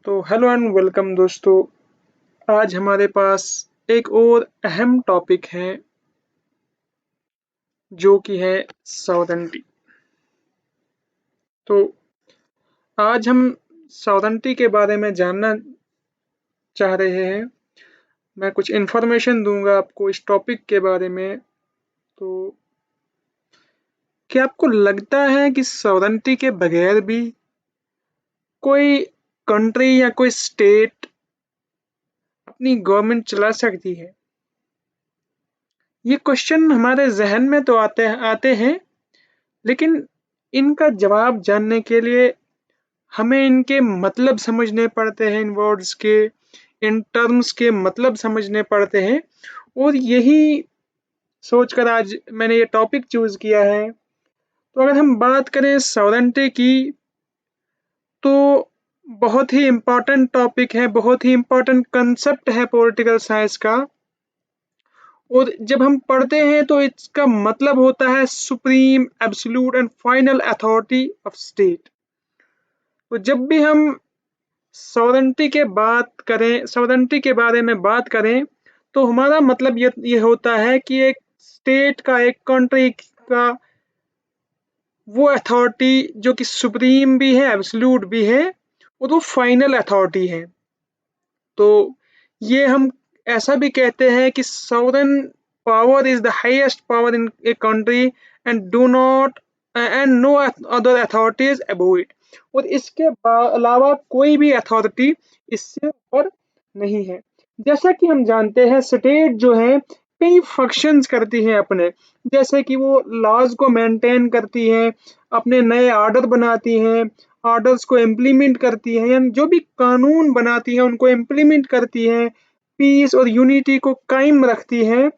तो hello and welcome दोस्तों। आज हमारे पास एक और अहम टॉपिक है जो कि है सॉवरेनिटी। तो आज हम सॉवरेनिटी के बारे में जानना चाह रहे हैं। मैं कुछ इन्फॉर्मेशन दूंगा आपको इस टॉपिक के बारे में। तो क्या आपको लगता है कि सॉवरेनिटी के बगैर भी कोई कंट्री या कोई स्टेट अपनी गवर्नमेंट चला सकती है? ये क्वेश्चन हमारे जहन में तो आते हैं, लेकिन इनका जवाब जानने के लिए हमें इनके मतलब समझने पड़ते हैं, इन वर्ड्स के, इन टर्म्स के मतलब समझने पड़ते हैं। और यही सोचकर आज मैंने ये टॉपिक चूज किया है। तो अगर हम बात करें सॉवरेनिटी की, तो बहुत ही इम्पोर्टेंट टॉपिक है, बहुत ही इम्पोर्टेंट कंसेप्ट है पॉलिटिकल साइंस का। और जब हम पढ़ते हैं तो इसका मतलब होता है supreme absolute and final authority of state. तो जब भी हम सॉवरेनिटी के बारे में बात करें, तो हमारा मतलब ये होता है कि एक स्टेट का, एक कंट्री का वो अथॉरिटी जो कि सुप्रीम भी है, एब्सोल्यूट भी है, और वो फाइनल अथॉरिटी है। तो ये हम ऐसा भी कहते हैं कि sovereign power is the highest power in a country and do not and no other authorities above it। और इसके अलावा कोई भी अथॉरिटी इससे ऊपर नहीं है। जैसा कि हम जानते हैं, स्टेट जो है कई फंक्शंस करती हैं अपने, जैसे कि वो लॉज को मेंटेन करती हैं, अपने नए ऑर्डर बनाती हैं, ऑर्डर्स को इम्प्लीमेंट करती हैं, यानी जो भी कानून बनाती हैं उनको इम्प्लीमेंट करती हैं, पीस और यूनिटी को कायम रखती हैं।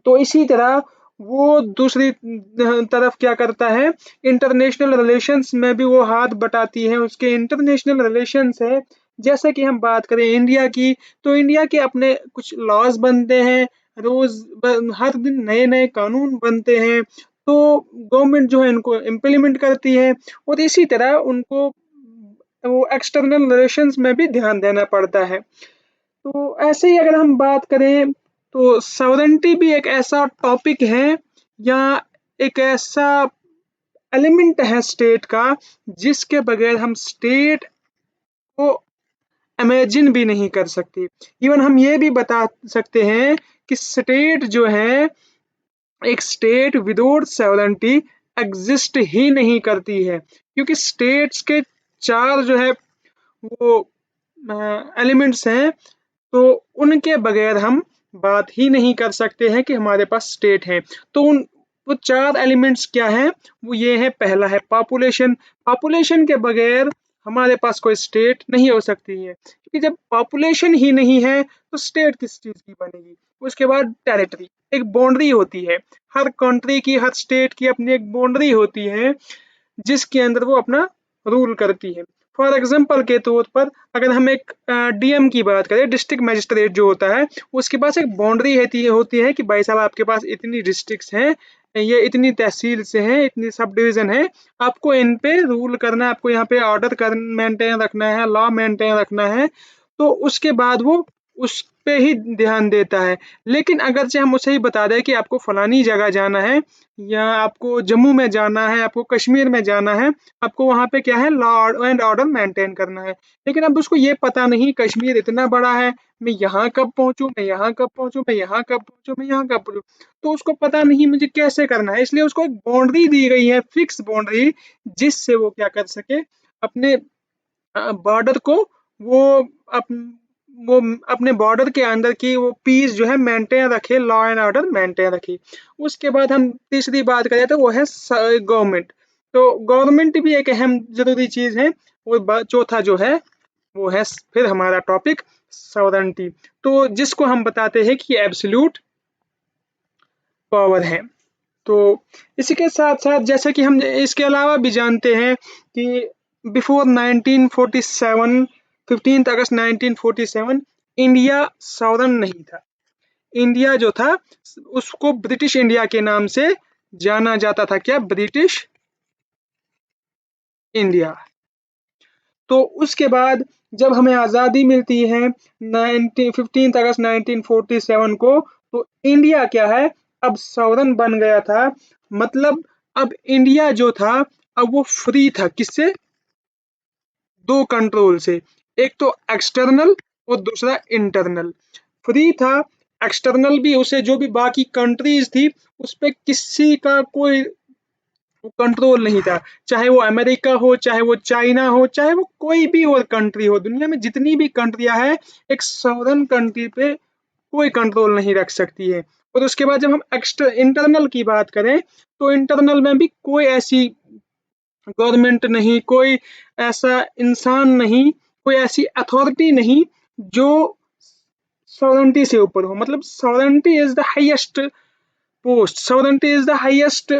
तो इसी तरह वो दूसरी तरफ क्या करता है, इंटरनेशनल रिलेशंस में भी वो हाथ बटाती है। उसके इंटरनेशनल रिलेशंस है, जैसे कि हम बात करें इंडिया की, तो इंडिया के अपने कुछ लॉज बनते हैं, हर दिन नए नए कानून बनते हैं। तो गवर्नमेंट जो है इनको इम्प्लीमेंट करती है, और इसी तरह उनको वो एक्सटर्नल रिलेशंस में भी ध्यान देना पड़ता है। तो ऐसे ही अगर हम बात करें, तो सॉवरेनिटी भी एक ऐसा टॉपिक है या एक ऐसा एलिमेंट है स्टेट का, जिसके बगैर हम स्टेट को इमेजिन भी नहीं कर सकते। इवन हम ये भी बता सकते हैं कि स्टेट जो है, एक स्टेट विदाउट सॉवरेनिटी एग्जिस्ट ही नहीं करती है, क्योंकि स्टेट्स के चार जो है वो एलिमेंट्स हैं, तो उनके बगैर हम बात ही नहीं कर सकते हैं कि हमारे पास स्टेट है। तो उन वो चार एलिमेंट्स क्या हैं? वो ये है, पहला है पॉपुलेशन। पॉपुलेशन के बगैर हमारे पास कोई स्टेट नहीं हो सकती है, क्योंकि जब पॉपुलेशन ही नहीं है तो स्टेट किस चीज की बनेगी। उसके बाद टेरिटरी, एक बाउंड्री होती है, हर कंट्री की, हर स्टेट की अपनी एक बाउंड्री होती है, जिसके अंदर वो अपना रूल करती है। फॉर एग्जाम्पल के तौर पर अगर हम एक डीएम की बात करें, डिस्ट्रिक्ट मजिस्ट्रेट जो होता है, उसके पास एक बाउंड्री होती है कि भाई साहब आपके पास इतनी डिस्ट्रिक्ट्स हैं, ये इतनी तहसील से हैं, इतनी सब डिवीजन है, आपको इन पे रूल करना है, आपको यहाँ पे ऑर्डर कर मेंटेन रखना है, लॉ मेंटेन रखना है। तो उसके बाद वो उस पे ही ध्यान देता है। लेकिन अगर से हम उसे ही बता दें कि आपको फलानी जगह जाना है, या आपको जम्मू में जाना है, आपको कश्मीर में जाना है, आपको वहाँ पे क्या है, लॉ एंड ऑर्डर मेंटेन करना है, लेकिन अब उसको ये पता नहीं कश्मीर इतना बड़ा है, मैं यहाँ कब पहुंचूं, मैं यहाँ कब पहुंचूं, मैं यहाँ कब पहुंचूं, मैं यहाँ कब पहुंचूं, तो उसको पता नहीं मुझे कैसे करना है। इसलिए उसको एक बाउंड्री दी गई है, फिक्स बाउंड्री, जिससे वो क्या कर सके, अपने बॉर्डर को, वो अप, वो अपने बॉर्डर के अंदर की वो पीस जो है मेंटेन रखे, लॉ एंड ऑर्डर मेंटेन रखे। उसके बाद हम तीसरी बात करें तो वो है गवर्नमेंट। तो गवर्नमेंट भी एक अहम जरूरी चीज है। और चौथा जो है वो है फिर हमारा टॉपिक सॉवरेनिटी, तो जिसको हम बताते हैं कि एब्सोल्यूट पावर है। तो इसी के साथ साथ जैसे कि हम इसके अलावा भी जानते हैं कि बिफोर 1947, 15 अगस्त 1947, इंडिया सॉवरन नहीं था। इंडिया जो था उसको ब्रिटिश इंडिया के नाम से जाना जाता था। क्या? British India. तो उसके बाद जब हमें आज़ादी मिलती है 15 अगस्त 1947 को, तो इंडिया क्या है, अब सॉवरन बन गया था। मतलब अब इंडिया जो था, अब वो फ्री था, किससे, दो कंट्रोल से, एक तो एक्सटर्नल और दूसरा इंटरनल। फ्री था, एक्सटर्नल भी, उसे जो भी बाकी कंट्रीज थी उस पे किसी का कोई कंट्रोल नहीं था, चाहे वो अमेरिका हो, चाहे वो चाइना हो, चाहे वो कोई भी और कंट्री हो, दुनिया में जितनी भी कंट्रियां हैं, एक सॉवरन कंट्री पे कोई कंट्रोल नहीं रख सकती है। और उसके बाद जब हम इंटरनल की बात करें, तो इंटरनल में भी कोई ऐसी गवर्नमेंट नहीं, कोई ऐसा इंसान नहीं, कोई ऐसी अथॉरिटी नहीं जो सॉवरेंटी से ऊपर हो। मतलब sovereignty is the highest post, sovereignty is the highest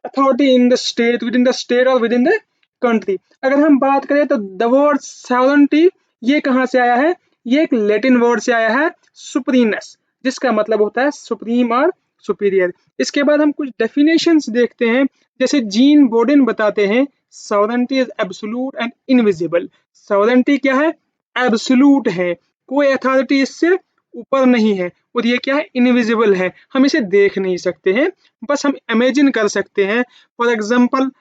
authority in the state, within the state or within the country। अगर हम बात करें तो the word sovereignty ये कहाँ से आया है, ये एक लैटिन वर्ड से आया है, सुप्रीमनेस, जिसका मतलब होता है सुप्रीम और सुपीरियर। इसके बाद हम कुछ डेफिनेशंस देखते हैं, जैसे जीन बोर्डन बताते हैं, sovereignty is absolute and invisible. sovereignty क्या है, एब्सोल्यूट है, कोई अथॉरिटी इससे ऊपर नहीं है, और ये क्या है, इनविजिबल है, हम इसे देख नहीं सकते हैं, बस हम इमेजिन कर सकते हैं। फॉर एग्जांपल,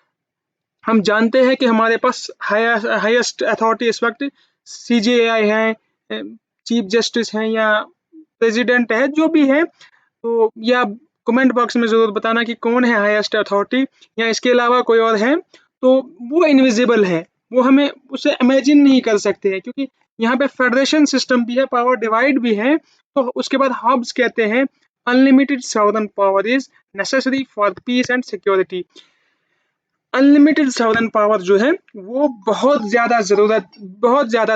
हम जानते हैं कि हमारे पास हाईएस्ट अथॉरिटी इस वक्त सीजेआई है, चीफ जस्टिस हैं, या प्रेसिडेंट है, जो भी है, तो या कमेंट बॉक्स में जरूर बताना कि कौन है हाईएस्ट अथॉरिटी, या इसके अलावा कोई और है। तो वो इनविजिबल है, वो हमें उसे इमेजिन नहीं कर सकते हैं, क्योंकि यहाँ पे फेडरेशन सिस्टम भी है, पावर डिवाइड भी है। तो उसके बाद हॉब्स कहते हैं, unlimited sovereign power is necessary for peace and security. Unlimited sovereign power जो है वो बहुत ज्यादा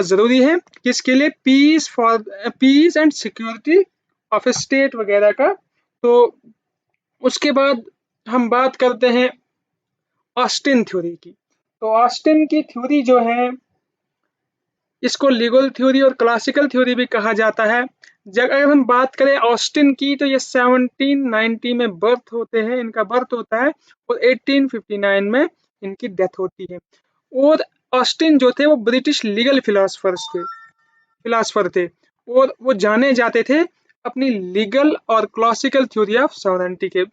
जरूरी है, किसके लिए, peace and security of state वगैरह का। तो उसके बाद हम बात करते हैं ऑस्टिन थ्योरी की। तो ऑस्टिन की थ्योरी जो है, इसको लीगल थ्योरी और क्लासिकल थ्योरी भी कहा जाता है। जब अगर हम बात करें ऑस्टिन की, तो ये 1790 में बर्थ होते हैं, इनका बर्थ होता है, और 1859 में इनकी डेथ होती है। और ऑस्टिन जो थे वो ब्रिटिश लीगल फिलोसफर थे, और वो जाने जाते थे अपनी लीगल और क्लासिकल थ्योरी ऑफ सॉवरेंटी के।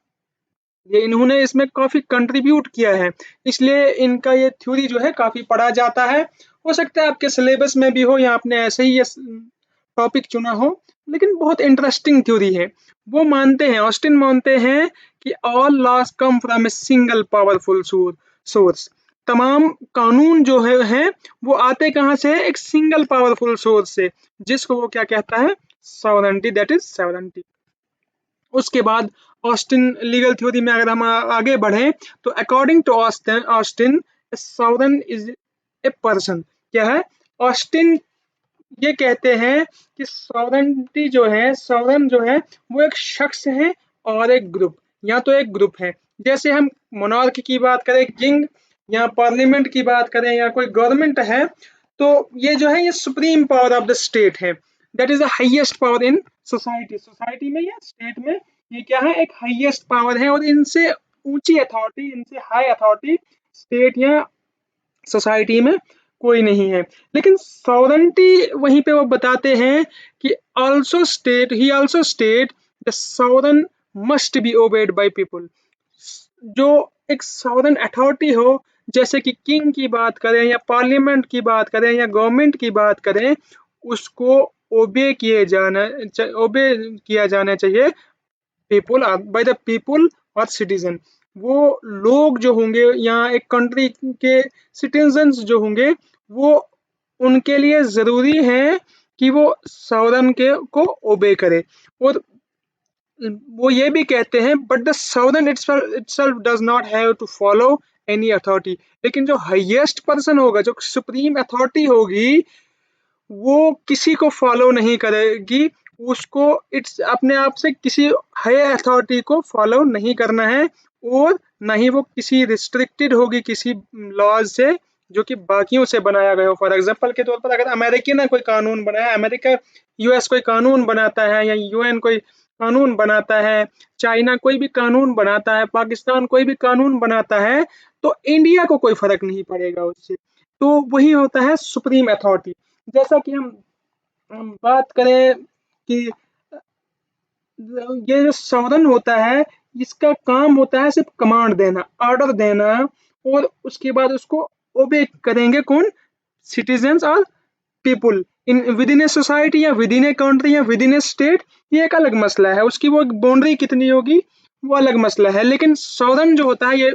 ये इन्होंने इसमें काफी कंट्रीब्यूट किया है, इसलिए इनका ये थ्योरी जो है काफी पढ़ा जाता है। हो सकता है आपके सिलेबस में भी हो, या आपने ऐसे ही ये टॉपिक चुना हो, लेकिन बहुत इंटरेस्टिंग थ्योरी है। वो मानते हैं, ऑस्टिन मानते हैं कि all laws come from a single powerful source. तमाम कानून जो हैं वो आते कहाँ से है, एक सिंगल पावरफुल सोर्स से, जिसको वो क्या कहता है, सॉवरेंटी, दैट इज सॉवरेंटी। उसके बाद ऑस्टिन लीगल थ्योरी में अगर हम आगे बढ़े, तो according to Austin sovereign is a person. क्या है, ऑस्टिन ये कहते हैं कि सॉवरेंटी जो है, सॉवरेन जो है वो एक शख्स है और एक ग्रुप, या तो एक ग्रुप है। जैसे हम मोनार्क की बात करें, किंग, या पार्लियामेंट की बात करें, या कोई गवर्नमेंट है, तो ये जो है ये supreme power of the state है, that is the highest power in society में या स्टेट में। ये क्या है, एक हाईएस्ट पावर है, और इनसे ऊंची अथॉरिटी, इनसे हाई अथॉरिटी स्टेट या सोसाइटी में कोई नहीं है। लेकिन सॉवरेंटी वहीं पे वो बताते हैं कि he also state the sovereign must be obeyed by people. जो एक सॉवरेन अथॉरिटी हो, जैसे कि किंग की बात करें, या पार्लियामेंट की बात करें, या गवर्नमेंट की बात करें, उसको ओबे किया जाना चाहिए पीपुल, बाय द पीपुल और सिटीजन। वो लोग जो होंगे, या एक कंट्री के सिटीजन्स जो होंगे, वो उनके लिए जरूरी है कि वो सॉवरेन के को ओबे करे। और वो ये भी कहते हैं, but the sovereign itself does not have to follow any authority. लेकिन जो हाईएस्ट पर्सन होगा, जो सुप्रीम अथॉरिटी होगी, वो किसी को फॉलो नहीं करेगी, उसको इट्स अपने आप से किसी हायर अथॉरिटी को फॉलो नहीं करना है, और ना ही वो किसी रिस्ट्रिक्टेड होगी किसी लॉज से जो कि बाकियों से बनाया गया हो। फॉर एग्जांपल के तौर पर, अगर अमेरिका ने कोई कानून बनाया, अमेरिका यूएस कोई कानून बनाता है, या यूएन कोई कानून बनाता है, चाइना कोई भी कानून बनाता है, पाकिस्तान कोई भी कानून बनाता है, तो इंडिया को कोई फर्क नहीं पड़ेगा उससे। तो वही होता है सुप्रीम अथॉरिटी। जैसा कि हम बात करें कि ये जो सॉवरन होता है, इसका काम होता है सिर्फ कमांड देना, ऑर्डर देना, और उसके बाद उसको ओबे करेंगे कौन? सिटीजन्स और people in with in a society या विद इन ए कंट्री या विद इन ए स्टेट। ये एक अलग मसला है, उसकी वो बाउंड्री कितनी होगी वो अलग मसला है। लेकिन सॉवरन जो होता है ये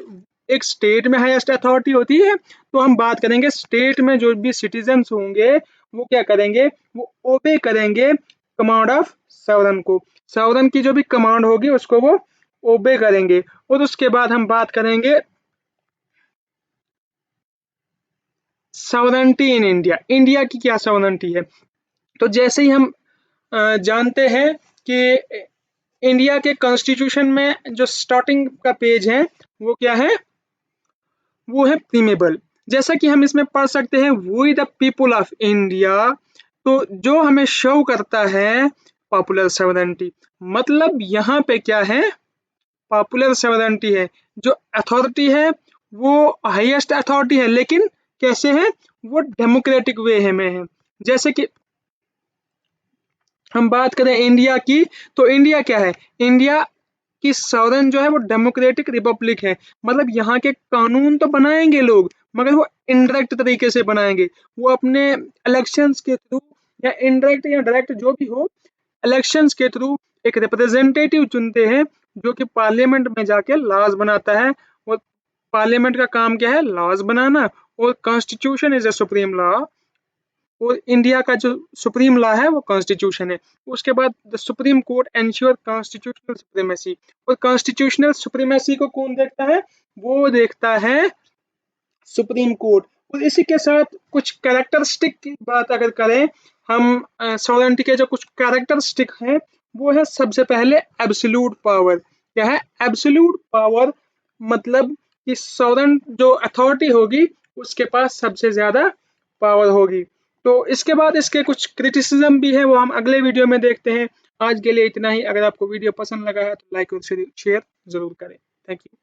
एक स्टेट में हाईएस्ट अथॉरिटी होती है। तो हम बात करेंगे स्टेट में जो भी सिटीजन्स होंगे वो क्या करेंगे, वो ओबे करेंगे कमांड ऑफ सॉवरन को। सॉवरन की जो भी कमांड होगी उसको वो ओबे करेंगे। और उसके बाद हम बात करेंगे सॉवरेंटी इन इंडिया। इंडिया की क्या सॉवरेंटी है? तो जैसे ही हम जानते हैं कि इंडिया के कॉन्स्टिट्यूशन में जो स्टार्टिंग का पेज है वो क्या है, वो है प्रीमेबल। जैसा कि हम इसमें पढ़ सकते हैं we the people of India, तो जो हमें शो करता है पॉपुलर सॉवरेंटी। मतलब यहाँ पे क्या है, पॉपुलर सॉवरेंटी है, जो अथॉरिटी है वो हाईएस्ट अथॉरिटी है, लेकिन कैसे है, वो डेमोक्रेटिक वे में है। जैसे कि हम बात करें इंडिया की, तो इंडिया क्या है, इंडिया की सॉवरेन जो है वो डेमोक्रेटिक रिपब्लिक है। मतलब यहाँ के कानून तो बनाएंगे लोग, मगर वो इनडायरेक्ट तरीके से बनाएंगे। वो अपने इलेक्शंस के थ्रू या इनडायरेक्ट या डायरेक्ट जो भी हो, इलेक्शंस के थ्रू एक रिप्रेजेंटेटिव चुनते हैं जो कि पार्लियामेंट में जाके लॉज बनाता है। और पार्लियामेंट का काम क्या है, लॉज बनाना। और constitution is a supreme law, और इंडिया का जो सुप्रीम लॉ है वो कॉन्स्टिट्यूशन है। उसके बाद the supreme court ensure constitutional supremacy. और कॉन्स्टिट्यूशनल सुप्रीमेसी को कौन देखता है, वो देखता है सुप्रीम कोर्ट। और इसी के साथ कुछ कैरेक्टरिस्टिक की बात अगर करें हम, सॉवरेंटी के जो कुछ कैरेक्टरिस्टिक हैं वो है सबसे पहले एब्सोल्यूट पावर। क्या है, एब्सोल्यूट पावर, मतलब कि सॉवरेन जो अथॉरिटी होगी उसके पास सबसे ज्यादा पावर होगी। तो इसके बाद इसके कुछ क्रिटिसिज्म भी है, वो हम अगले वीडियो में देखते हैं। आज के लिए इतना ही। अगर आपको वीडियो पसंद लगा है तो लाइक और शेयर जरूर करें। Thank you.